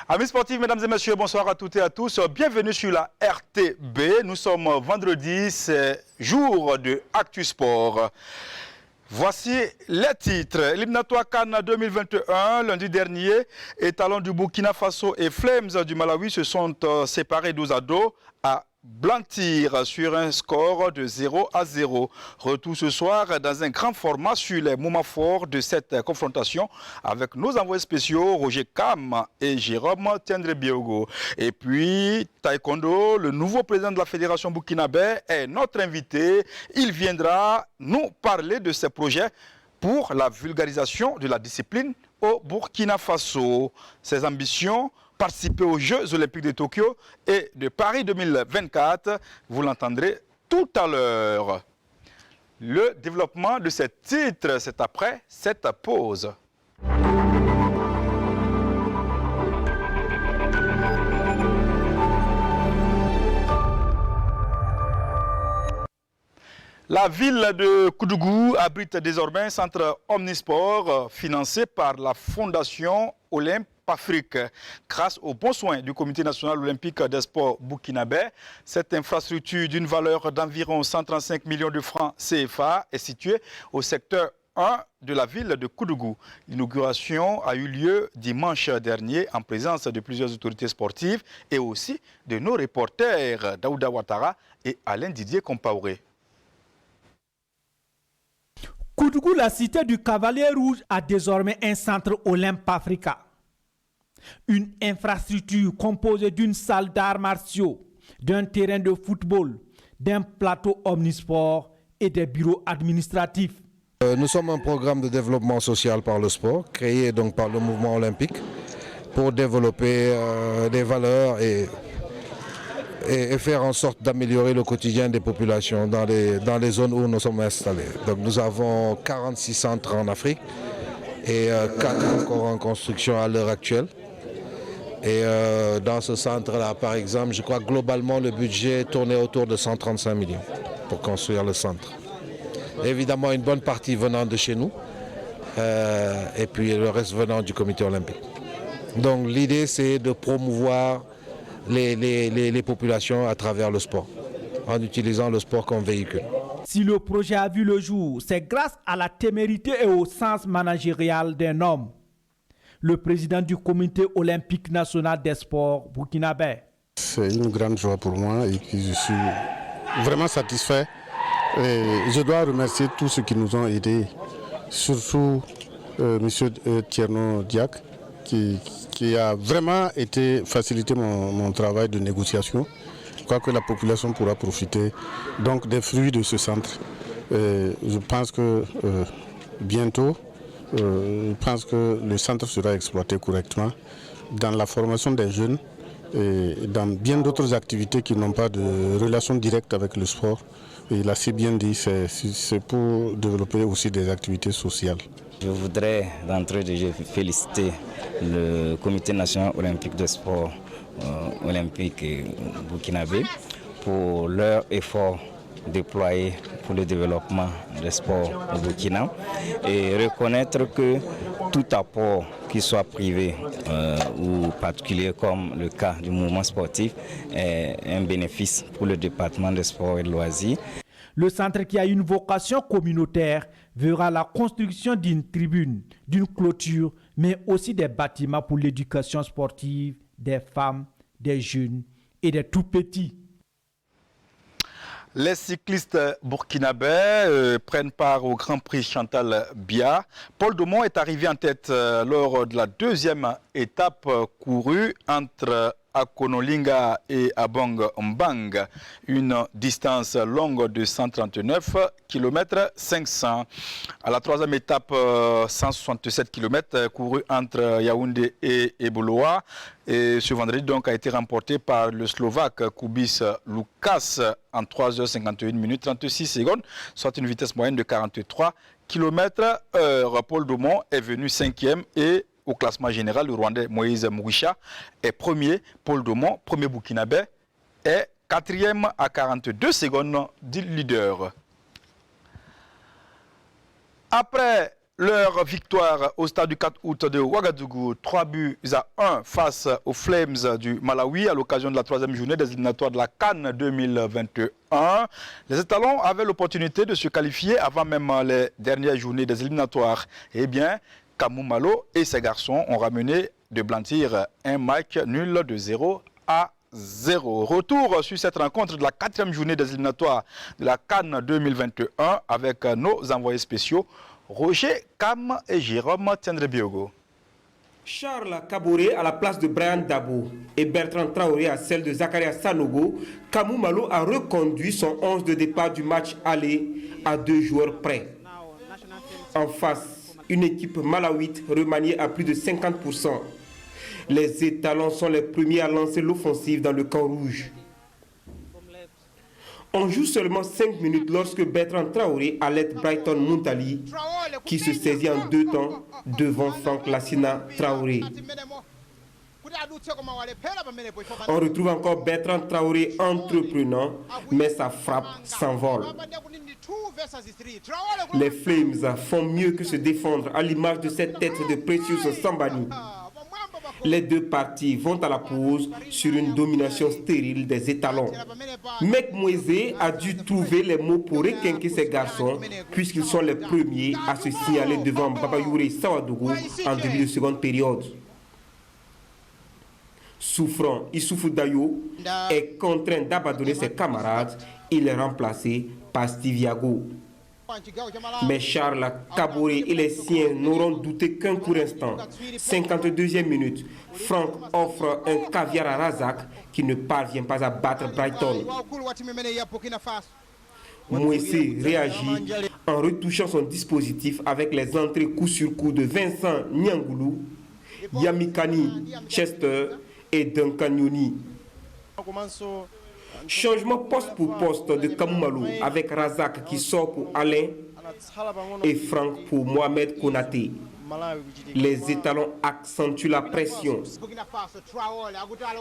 Amis sportifs, mesdames et messieurs, bonsoir à toutes et à tous. Bienvenue sur la RTB. Nous sommes vendredi, c'est jour de Actu Sport. Voici les titres. Éliminatoire Cannes 2021, lundi dernier, étalons du Burkina Faso et Flames du Malawi se sont séparés 12-2 à Blantyre sur un score de 0-0. Retour ce soir dans un grand format sur les moments forts de cette confrontation avec nos envoyés spéciaux Roger Kam et Jérôme Tiendré-Biogo. Et puis Taekwondo, le nouveau président de la Fédération burkinabé, est notre invité. Il viendra nous parler de ses projets pour la vulgarisation de la discipline au Burkina Faso. Ses ambitions, participer aux Jeux Olympiques de Tokyo et de Paris 2024. Vous l'entendrez tout à l'heure. Le développement de ces titres, c'est après cette pause. La ville de Koudougou abrite désormais un centre omnisport financé par la Fondation Olympe Afrique. Grâce aux bons soins du Comité national olympique des sports burkinabé, cette infrastructure d'une valeur d'environ 135 millions de francs CFA est située au secteur 1 de la ville de Koudougou. L'inauguration a eu lieu dimanche dernier en présence de plusieurs autorités sportives et aussi de nos reporters Daouda Ouattara et Alain Didier Compaoré. Koudougou, la cité du Cavalier Rouge, a désormais un centre Olympe Africa. Une infrastructure composée d'une salle d'arts martiaux, d'un terrain de football, d'un plateau omnisport et des bureaux administratifs. Nous sommes un programme de développement social par le sport, créé donc par le mouvement olympique pour développer des valeurs et faire en sorte d'améliorer le quotidien des populations dans les zones où nous sommes installés. Donc nous avons 46 centres en Afrique et 4 encore en construction à l'heure actuelle. Et dans ce centre-là, par exemple, je crois que globalement le budget tournait autour de 135 millions pour construire le centre. Évidemment, une bonne partie venant de chez nous et puis le reste venant du comité olympique. Donc l'idée, c'est de promouvoir les populations à travers le sport, en utilisant le sport comme véhicule. Si le projet a vu le jour, c'est grâce à la témérité et au sens managérial d'un homme, le président du comité olympique national des sports burkinabé. C'est une grande joie pour moi et je suis vraiment satisfait. Et je dois remercier tous ceux qui nous ont aidés, surtout M. Tierno Diak, qui a vraiment facilité mon travail de négociation. Je crois que la population pourra profiter donc des fruits de ce centre. Je pense que bientôt, je pense que le centre sera exploité correctement dans la formation des jeunes et dans bien d'autres activités qui n'ont pas de relation directe avec le sport. Et il a si bien dit, c'est pour développer aussi des activités sociales. Je voudrais d'entrée de jeu féliciter le Comité national olympique de sport olympique burkinabé pour leur effort déployé pour le développement des sports au Burkina et reconnaître que tout apport, qu'il soit privé ou particulier comme le cas du mouvement sportif, est un bénéfice pour le département des sports et de loisirs. Le centre, qui a une vocation communautaire, verra la construction d'une tribune, d'une clôture, mais aussi des bâtiments pour l'éducation sportive des femmes, des jeunes et des tout-petits. Les cyclistes burkinabés prennent part au Grand Prix Chantal Biya. Paul Domon est arrivé en tête lors de la deuxième étape courue entre Akonolinga et Abong Mbang, une distance longue de 139 km 500. À la troisième étape, 167 km courue entre Yaoundé et Eboloa. Et ce vendredi donc a été remporté par le Slovaque Kubis Lukas en 3h51 minutes 36 secondes, soit une vitesse moyenne de 43 km/h. Paul Domon est venu 5e et au classement général, le Rwandais Moïse Mouisha est premier. Paul Domon, premier burkinabé, est 4e à 42 secondes du leader. Après leur victoire au stade du 4 août de Ouagadougou, 3-1 face aux Flames du Malawi à l'occasion de la 3e journée des éliminatoires de la CAN 2021. Les étalons avaient l'opportunité de se qualifier avant même les dernières journées des éliminatoires. Eh bien, Kamou Malo et ses garçons ont ramené de Blantyre un match nul de 0-0. Retour sur cette rencontre de la 4e journée des éliminatoires de la CAN 2021 avec nos envoyés spéciaux Roger Kam et Jérôme Tiendrebiogo. Charles Kaboré à la place de Brian Dabo et Bertrand Traoré à celle de Zakaria Sanogo, Kamou Malo a reconduit son 11 de départ du match aller à 2 joueurs près. En face, une équipe malawite remaniée à plus de 50%. Les étalons sont les premiers à lancer l'offensive dans le camp rouge. On joue seulement 5 minutes lorsque Bertrand Traoré alerte Brighton Muntali qui se saisit en 2 temps devant Franck Lassina Traoré. On retrouve encore Bertrand Traoré entreprenant, mais sa frappe s'envole. Les Flames font mieux que se défendre à l'image de cette tête de Precious Sambani. Les deux parties vont à la pause sur une domination stérile des étalons. Mek Moïse a dû trouver les mots pour requinquer ses garçons puisqu'ils sont les premiers à se signaler devant Babayouri Sawadougou en début de seconde période. Souffrant, Issoufou Dayo est contraint d'abandonner ses camarades. Il est remplacé par Stiviago. Mais Charles Kaboré et les siens n'auront douté qu'un court instant. 52e minute, Franck offre un caviar à Razak qui ne parvient pas à battre Brighton. Moïse réagit en retouchant son dispositif avec les entrées coup sur coup de Vincent Nyangoulou, Yamikani Chester et Duncan Nyoni. Changement poste pour poste de Kamou Malo avec Razak qui sort pour Alain et Franck pour Mohamed Konaté. Les étalons accentuent la pression.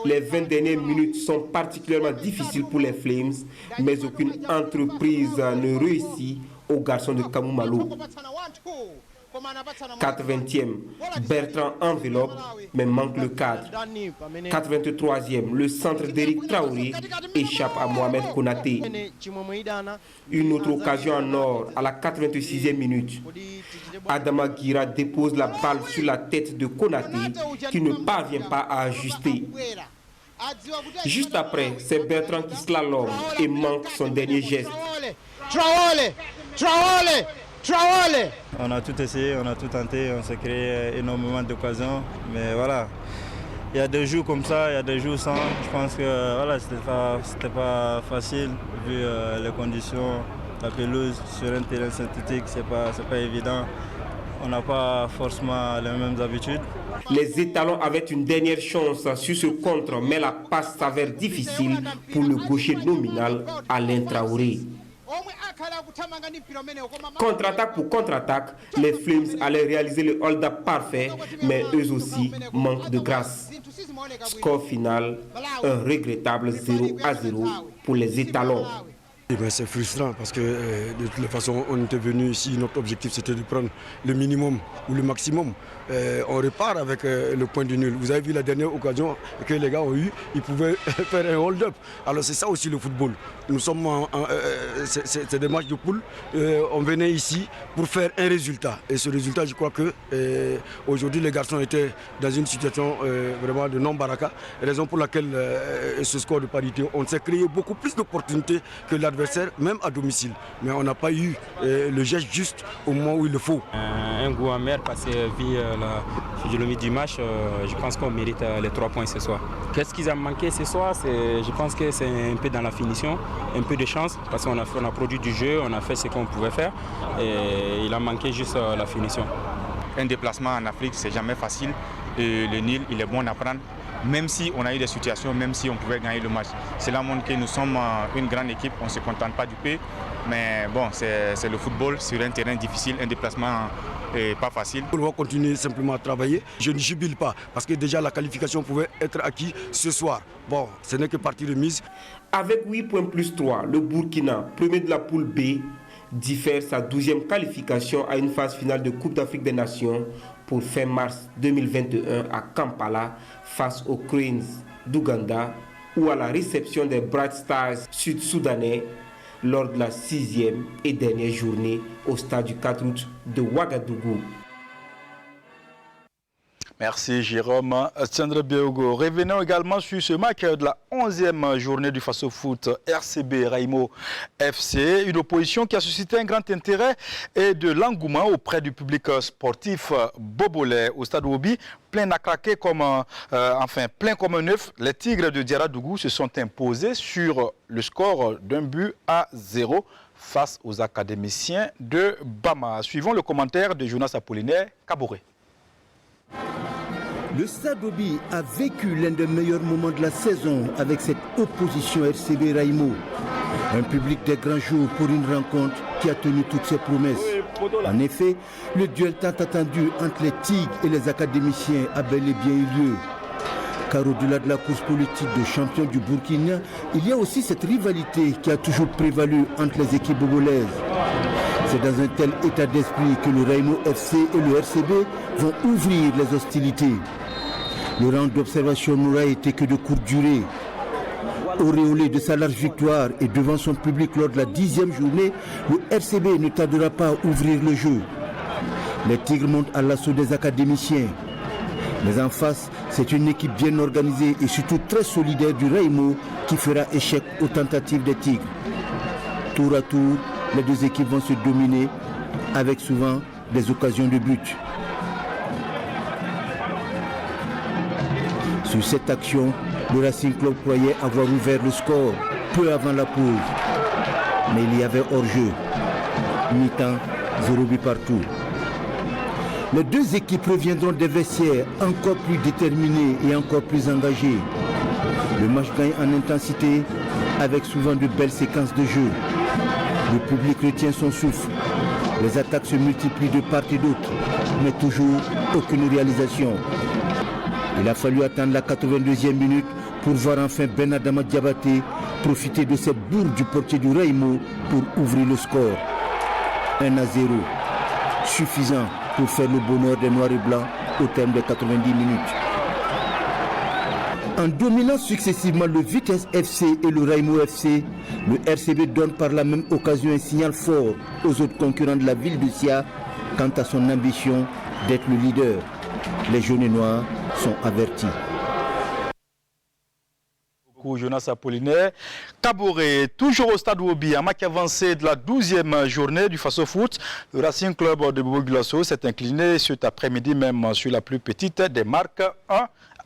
Les 20 dernières minutes sont particulièrement difficiles pour les Flames, mais aucune entreprise ne réussit aux garçons de Kamou Malo. 80e, Bertrand enveloppe, mais manque le cadre. 83e, le centre d'Éric Traoré échappe à Mohamed Konaté. Une autre occasion en or à la 86e minute. Adama Gira dépose la balle sur la tête de Konaté qui ne parvient pas à ajuster. Juste après, c'est Bertrand qui slalome et manque son dernier geste. On a tout essayé, on a tout tenté, on s'est créé énormément d'occasions, mais voilà. Il y a des jours comme ça, il y a des jours sans. Je pense que voilà, c'était pas facile vu les conditions, la pelouse sur un terrain synthétique, c'est pas évident. On n'a pas forcément les mêmes habitudes. Les étalons avaient une dernière chance sur ce contre, mais la passe s'avère difficile pour le gaucher nominal Alain Traoré. Contre-attaque pour contre-attaque, les Flames allaient réaliser le hold-up parfait, mais eux aussi manquent de grâce. Score final, un regrettable 0-0 pour les étalons. C'est frustrant parce que de toute façon on était venu ici, notre objectif c'était de prendre le minimum ou le maximum. On repart avec le point de nul. Vous avez vu la dernière occasion que les gars ont eu, ils pouvaient faire un hold-up. Alors c'est ça aussi le football. Nous sommes c'est des matchs de poule. On venait ici pour faire un résultat. Et ce résultat, je crois que aujourd'hui les garçons étaient dans une situation vraiment de non-baraka. Raison pour laquelle ce score de parité, on s'est créé beaucoup plus d'opportunités que l'adversaire, même à domicile. Mais on n'a pas eu le geste juste au moment où il le faut. Un goût amer parce que vu la physionomie du match, je pense qu'on mérite les 3 points ce soir. Qu'est-ce qui a manqué ce soir? Je pense que c'est un peu dans la finition, un peu de chance parce qu'on a produit du jeu, on a fait ce qu'on pouvait faire et il a manqué juste la finition. Un déplacement en Afrique, c'est jamais facile. Le Nil, il est bon à prendre. Même si on a eu des situations, même si on pouvait gagner le match. Cela montre que nous sommes une grande équipe, on ne se contente pas du peu. Mais bon, c'est le football sur un terrain difficile, un déplacement pas facile. On va continuer simplement à travailler. Je ne jubile pas parce que déjà la qualification pouvait être acquise ce soir. Bon, ce n'est que partie remise. Avec 8 points plus 3, le Burkina, premier de la poule B, diffère sa 12e qualification à une phase finale de Coupe d'Afrique des Nations pour fin mars 2021 à Kampala face aux Cranes d'Ouganda ou à la réception des Bright Stars sud-soudanais lors de la 6e et dernière journée au stade du 4 août de Ouagadougou. Merci Jérôme Tchandra Biogo. Revenons également sur ce match de la 11e journée du Faso Foot RCB Raimo FC. Une opposition qui a suscité un grand intérêt et de l'engouement auprès du public sportif bobolais au stade Obi. Plein à craquer comme plein comme un œuf. Les Tigres de Diaradougou se sont imposés sur le score d'1-0 face aux académiciens de Bama. Suivons le commentaire de Jonas Apollinaire Kabouré. Le Stade Obi a vécu l'un des meilleurs moments de la saison avec cette opposition RCB Raimo. Un public des grands jours pour une rencontre qui a tenu toutes ses promesses. En effet, le duel tant attendu entre les Tigres et les académiciens a bel et bien eu lieu. Car au-delà de la course politique de champion du Burkina, il y a aussi cette rivalité qui a toujours prévalu entre les équipes bobolaises. C'est dans un tel état d'esprit que le Raimo FC et le RCB vont ouvrir les hostilités. Le round d'observation n'aura été que de courte durée. Auréolé de sa large victoire et devant son public lors de la 10e journée, le RCB ne tardera pas à ouvrir le jeu. Les Tigres montent à l'assaut des académiciens. Mais en face, c'est une équipe bien organisée et surtout très solidaire du Raimo qui fera échec aux tentatives des Tigres. Tour à tour, les deux équipes vont se dominer avec souvent des occasions de but. Sur cette action, le Racing Club croyait avoir ouvert le score peu avant la pause. Mais il y avait hors-jeu. Mi-temps, 0 but partout. Les deux équipes reviendront des vestiaires encore plus déterminées et encore plus engagées. Le match gagne en intensité avec souvent de belles séquences de jeu. Le public retient son souffle. Les attaques se multiplient de part et d'autre, mais toujours aucune réalisation. Il a fallu attendre la 82e minute pour voir enfin Ben Adama Diabaté profiter de cette bourre du portier du Raimo pour ouvrir le score. 1-0, suffisant pour faire le bonheur des Noirs et Blancs au terme des 90 minutes. En dominant successivement le Vitesse FC et le Raimo FC, le RCB donne par la même occasion un signal fort aux autres concurrents de la ville de Sia quant à son ambition d'être le leader. Les jaunes et noirs sont avertis. Jonas Apollinaire Kabouré, toujours au stade Obi, un match avancé de la 12e journée du Faso Foot. Le Racing Club de Bobo-Dioulasso s'est incliné cet après-midi même sur la plus petite des marques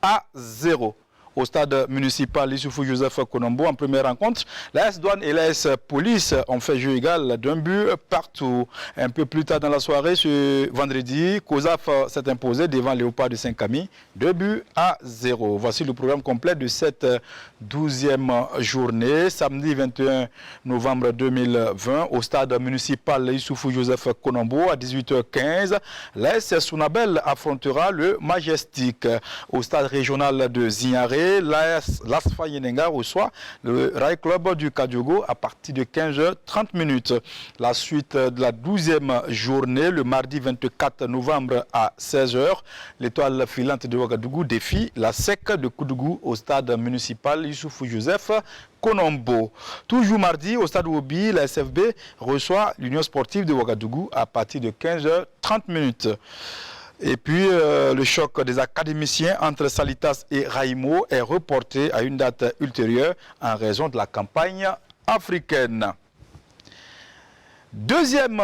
1-0. Au stade municipal Issoufou Joseph Konombo, en première rencontre, l'AS Douane et l'AS Police ont fait jeu égal d'un but partout. Un peu plus tard dans la soirée, ce vendredi, COSAF s'est imposé devant Léopard de Saint-Camille, 2-0. Voici le programme complet de cette 12e journée. Samedi 21 novembre 2020, au stade municipal Issoufou Joseph Konombo, à 18h15, l'AS Sounabel affrontera le Majestic. Au stade régional de Zignaré, l'ASFA Yenenga reçoit le Rail Club du Kadiogo à partir de 15h30. La suite de la 12e journée, le mardi 24 novembre à 16h, l'étoile filante de Ouagadougou défie la SEC de Koudougou au stade municipal Issoufou Joseph Konombo. Toujours mardi, au stade Obi, la SFB reçoit l'Union sportive de Ouagadougou à partir de 15h30. Et puis, le choc des académiciens entre Salitas et Raimo est reporté à une date ultérieure en raison de la campagne africaine. Deuxième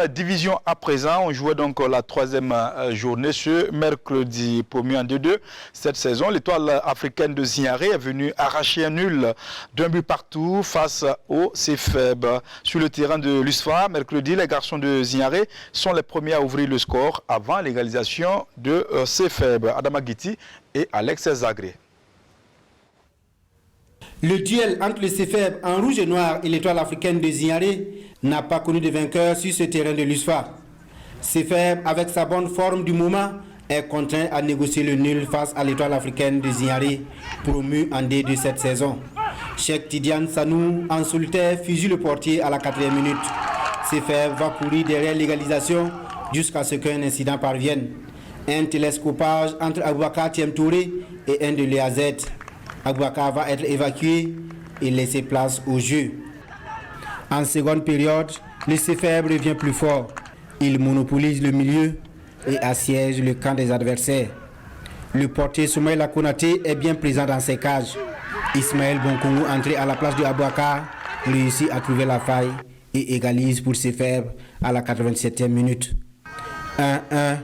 division à présent. On jouait donc la 3e journée ce mercredi. Promu en 2-2 cette saison, l'étoile africaine de Zignaré est venue arracher un nul d'un but partout face au CFEB. Sur le terrain de l'USFA, mercredi, les garçons de Zignaré sont les premiers à ouvrir le score avant l'égalisation de CFEB. Adama Guiti et Alex Zagré. Le duel entre le CFEB en rouge et noir et l'étoile africaine de Zignaré n'a pas connu de vainqueur sur ce terrain de l'USFA. CFEB, avec sa bonne forme du moment, est contraint à négocier le nul face à l'étoile africaine de Zignaré, promue en D2 cette saison. Cheikh Tidiane Sanou, en solitaire, fusille le portier à la 4e minute. CFR va courir derrière l'égalisation jusqu'à ce qu'un incident parvienne. Un télescopage entre Aboubakar Thiem Touré et un de l'EAZ. Aboubakar va être évacué et laisser place au jeu. En seconde période, le CFR revient plus fort. Il monopolise le milieu et assiège le camp des adversaires. Le portier Soumaïla Konaté est bien présent dans ses cages. Ismaël Bonkongo, entré à la place de Aboubakar, réussit à trouver la faille et égalise pour CFR à la 87e minute. 1-1,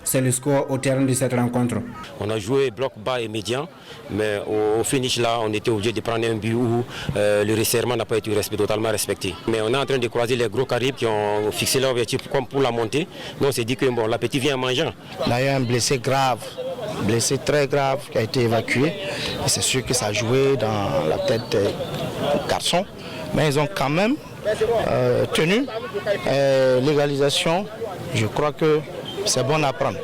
c'est le score au terme de cette rencontre. On a joué bloc bas et médian, mais au finish là, on était obligé de prendre un but où le resserrement n'a pas été totalement respecté. Mais on est en train de croiser les gros caribes qui ont fixé leur objectif comme pour la montée. Donc on s'est dit que bon, l'appétit vient en mangeant. Là, il y a un blessé grave, blessé très grave qui a été évacué. Et c'est sûr que ça a joué dans la tête des garçons, mais ils ont quand même tenu l'égalisation. Je crois que c'est bon à prendre.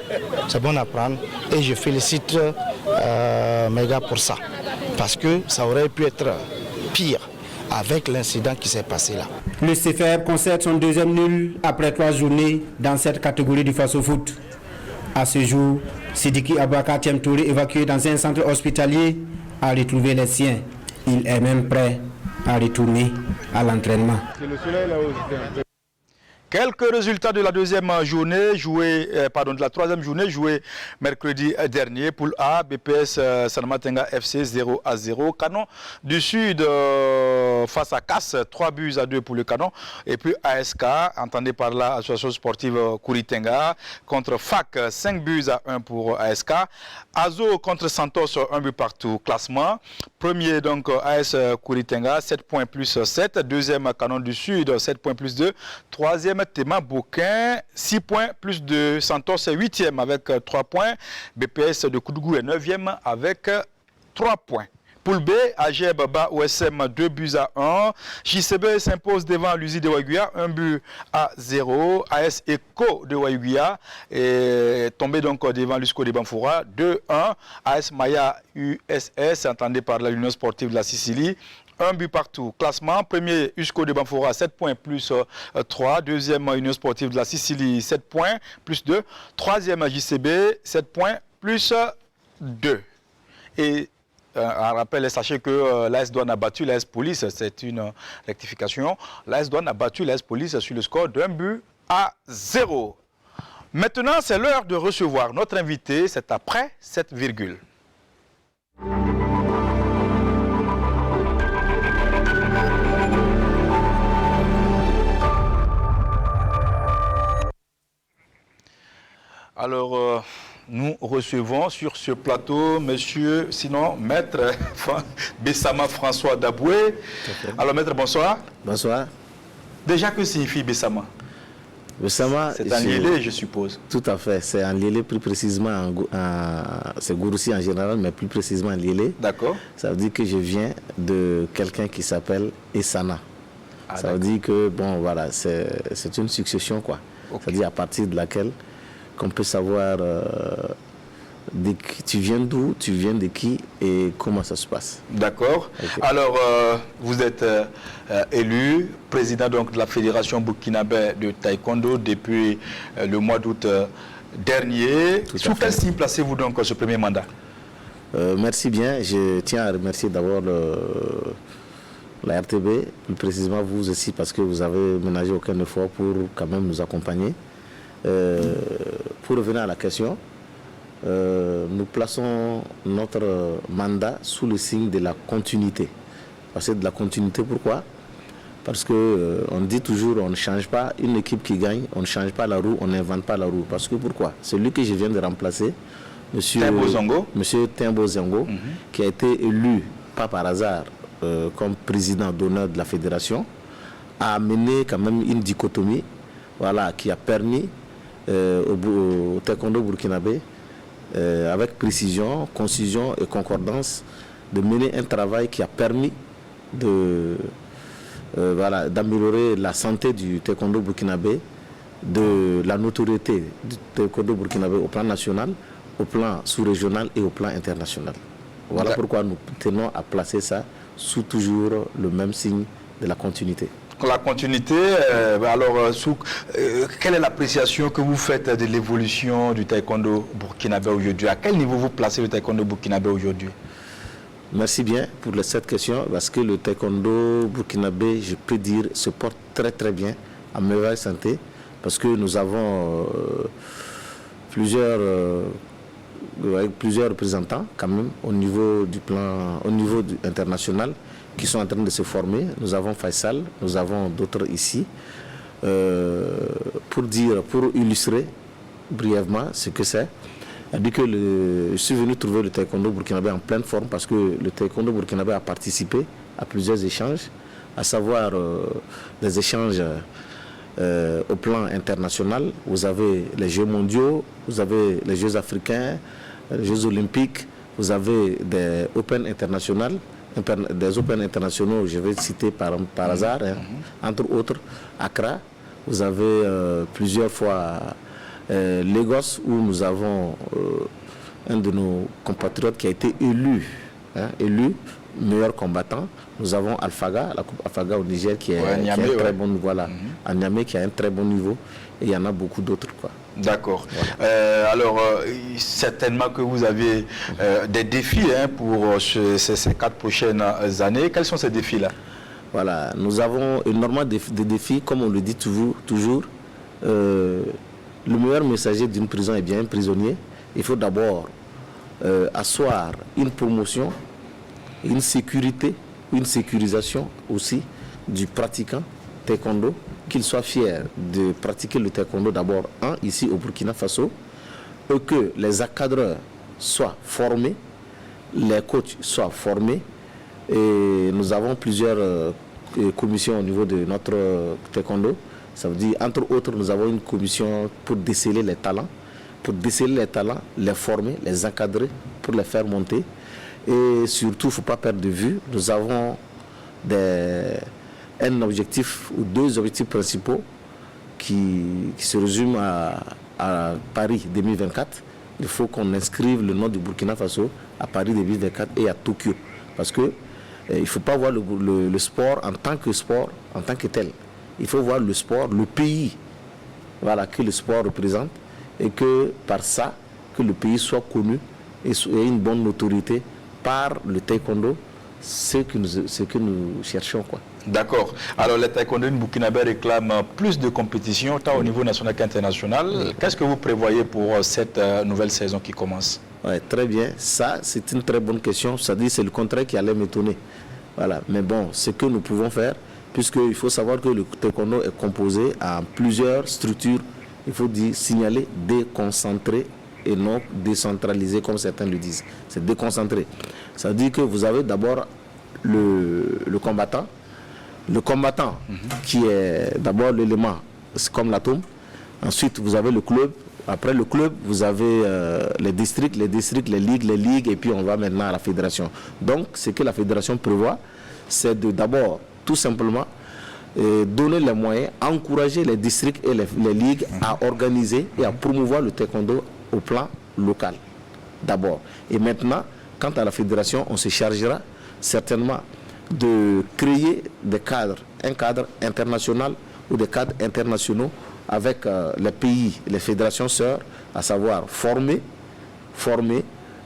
C'est bon à prendre et je félicite mes gars pour ça. Parce que ça aurait pu être pire avec l'incident qui s'est passé là. Le CFR concède son deuxième nul après 3 journées dans cette catégorie du face au foot. À ce jour, Sidiki Aboubakar Thiem Touré, évacué dans un centre hospitalier, a retrouvé les siens. Il est même prêt à retourner à l'entraînement. Quelques résultats de la deuxième journée de la troisième journée jouée mercredi dernier. Poule A, BPS Sanamatenga FC 0-0. Canon du Sud face à Casse, 3-2 pour le Canon. Et puis ASK, entendez par là Association sportive Kouritenga contre FAC, 5-1 pour ASK. Azo contre Santos, 1 but partout. Classement, premier donc AS Kouritenga, 7 points plus 7. Deuxième Canon du Sud, 7 points plus 2. Troisième Théma Bouquin, 6 points plus 2. Santos est 8e avec 3 points. BPS de Koudougou est 9e avec 3 points. Poule B, AGB Baba OSM 2-1. JCB s'impose devant l'USI de Waiguia 1-0. AS Eco de Waiguia est tombé donc devant l'USCO de Banfoura 2-1. AS Maya USS, entendez par l'Union sportive de la Sicile, 1 but partout. Classement, premier USCO de Banfoura, 7 points plus 3. Deuxième Union sportive de la Sicile, 7 points plus 2. Troisième JCB, 7 points plus 2. Et en rappel, sachez que l'AS Douane a battu l'AS Police, c'est une rectification. L'AS Douane a battu l'AS Police sur le score d'1-0. Maintenant, c'est l'heure de recevoir notre invité, c'est après cette virgule. Alors, nous recevons sur ce plateau monsieur, sinon maître Bessama François Daboué. Alors maître, bonsoir. Bonsoir. Déjà, que signifie Bessama? Bessama, c'est un liélé, je suppose. Tout à fait, c'est un liélé, plus précisément, c'est Gouroussi en général, mais plus précisément un liélé. D'accord. Ça veut dire que je viens de quelqu'un qui s'appelle Essana. Ça veut dire que, bon, voilà, c'est une succession, quoi. Okay. C'est-à-dire à partir de laquelle qu'on peut savoir tu viens d'où, tu viens de qui et comment ça se passe. D'accord. Okay. Alors, vous êtes élu président donc, de la Fédération burkinabé de taekwondo depuis le mois d'août dernier. Sous quel signe placez-vous donc ce premier mandat? Merci bien. Je tiens à remercier d'abord la RTB, plus précisément vous aussi, parce que vous avez ménagé aucun effort pour quand même nous accompagner. Pour revenir à la question, nous plaçons notre mandat sous le signe de la continuité. Parce que de la continuité, pourquoi? Parce que on dit toujours, on ne change pas une équipe qui gagne, on ne change pas la roue, on n'invente pas la roue. Parce que pourquoi? Celui que je viens de remplacer, monsieur Tembo Zongo, qui a été élu, pas par hasard, comme président d'honneur de la fédération, a amené quand même une dichotomie, voilà, qui a permis au taekwondo burkinabé, avec précision, concision et concordance, de mener un travail qui a permis d'améliorer la santé du taekwondo burkinabé, de la notoriété du taekwondo burkinabé au plan national, au plan sous-régional et au plan international. Voilà pourquoi nous tenons à placer ça sous toujours le même signe de la continuité. La continuité, quelle est l'appréciation que vous faites de l'évolution du taekwondo burkinabé aujourd'hui? À quel niveau vous placez le taekwondo burkinabé aujourd'hui? Merci bien pour cette question, parce que le taekwondo burkinabé, je peux dire, se porte très très bien, en meilleure santé, parce que nous avons plusieurs représentants quand même au niveau international qui sont en train de se former. Nous avons Faisal, nous avons d'autres ici. Pour illustrer brièvement ce que c'est, je suis venu trouver le taekwondo burkinabé en pleine forme parce que le taekwondo burkinabé a participé à plusieurs échanges, à savoir des échanges au plan international. Vous avez les Jeux mondiaux, vous avez les Jeux africains, les Jeux olympiques, vous avez des Open internationaux, je vais citer par hasard, entre autres Accra. Vous avez plusieurs fois Lagos, où nous avons un de nos compatriotes qui a été élu meilleur combattant. Nous avons Alphaga, la coupe Alphaga au Niger qui a très bon niveau, à Niamey qui a un très bon niveau, et il y en a beaucoup d'autres, quoi. D'accord. Voilà. Certainement que vous avez des défis pour ces 4 prochaines années. Quels sont ces défis-là? Voilà, nous avons énormément de défis, comme on le dit toujours. Le meilleur messager d'une prison est bien un prisonnier. Il faut d'abord asseoir une promotion, une sécurité, une sécurisation aussi du pratiquant taekwondo, qu'il soit fier de pratiquer le taekwondo d'abord ici au Burkina Faso, et que les encadreurs soient formés, les coachs soient formés, et nous avons plusieurs commissions au niveau de notre taekwondo. Ça veut dire, entre autres, nous avons une commission pour déceler les talents, les former, les encadrer, pour les faire monter. Et surtout, il ne faut pas perdre de vue, nous avons un objectif ou 2 objectifs principaux qui se résument à Paris 2024. Il faut qu'on inscrive le nom du Burkina Faso à Paris 2024 et à Tokyo. Parce que il ne faut pas voir le sport, en tant que tel. Il faut voir le sport, le pays, voilà, que le sport représente, et que par ça, que le pays soit connu et ait une bonne notoriété par le taekwondo, ce que nous cherchons, quoi. D'accord. Alors, les taekwondo burkinabé réclament plus de compétition, tant au niveau national qu'international. Qu'est-ce que vous prévoyez pour cette nouvelle saison qui commence? Ouais, très bien. Ça, c'est une très bonne question. C'est-à-dire, c'est le contraire qui allait m'étonner. Voilà. Mais bon, ce que nous pouvons faire, puisqu'il faut savoir que le taekwondo est composé en plusieurs structures, il faut signaler déconcentré et non décentralisé, comme certains le disent. C'est déconcentré. Ça veut dire que vous avez d'abord le combattant. Le combattant qui est d'abord l'élément, c'est comme l'atome. Ensuite, vous avez le club. Après le club, vous avez les districts, les ligues, et puis on va maintenant à la fédération. Donc, ce que la fédération prévoit, c'est d'abord, tout simplement, donner les moyens, encourager les districts et les ligues à organiser et à promouvoir le taekwondo au plan local, d'abord. Et maintenant, quant à la fédération, on se chargera certainement de créer un cadre international ou des cadres internationaux avec les pays, les fédérations sœurs, à savoir former,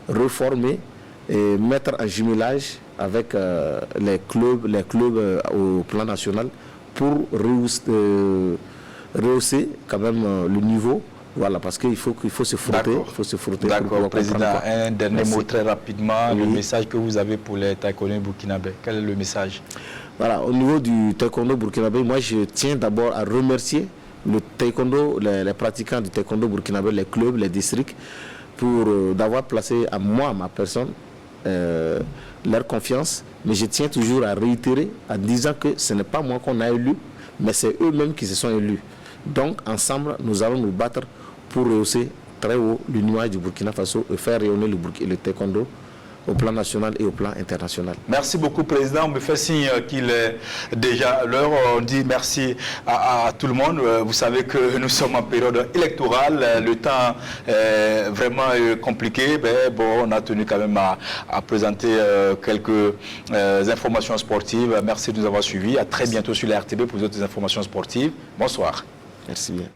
reformer et mettre en jumelage avec les clubs au plan national pour rehausser quand même le niveau. Voilà, parce qu'il faut se frotter. D'accord, Président, un dernier mot très rapidement, le message que vous avez pour les taekwondo burkinabé. Quel est le message? Voilà, au niveau du taekwondo burkinabé, moi je tiens d'abord à remercier le taekwondo, les pratiquants du taekwondo burkinabé, les clubs, les districts, pour d'avoir placé à moi, ma personne, leur confiance. Mais je tiens toujours à réitérer en disant que ce n'est pas moi qu'on a élu, mais c'est eux-mêmes qui se sont élus. Donc ensemble, nous allons nous battre pour rehausser très haut le nuage du Burkina Faso et faire rayonner le taekwondo au plan national et au plan international. Merci beaucoup, Président. On me fait signe qu'il est déjà l'heure. On dit merci à tout le monde. Vous savez que nous sommes en période électorale. Le temps est vraiment compliqué. Mais bon, on a tenu quand même à présenter quelques informations sportives. Merci de nous avoir suivis. À très bientôt sur la RTB pour d'autres informations sportives. Bonsoir. Merci bien.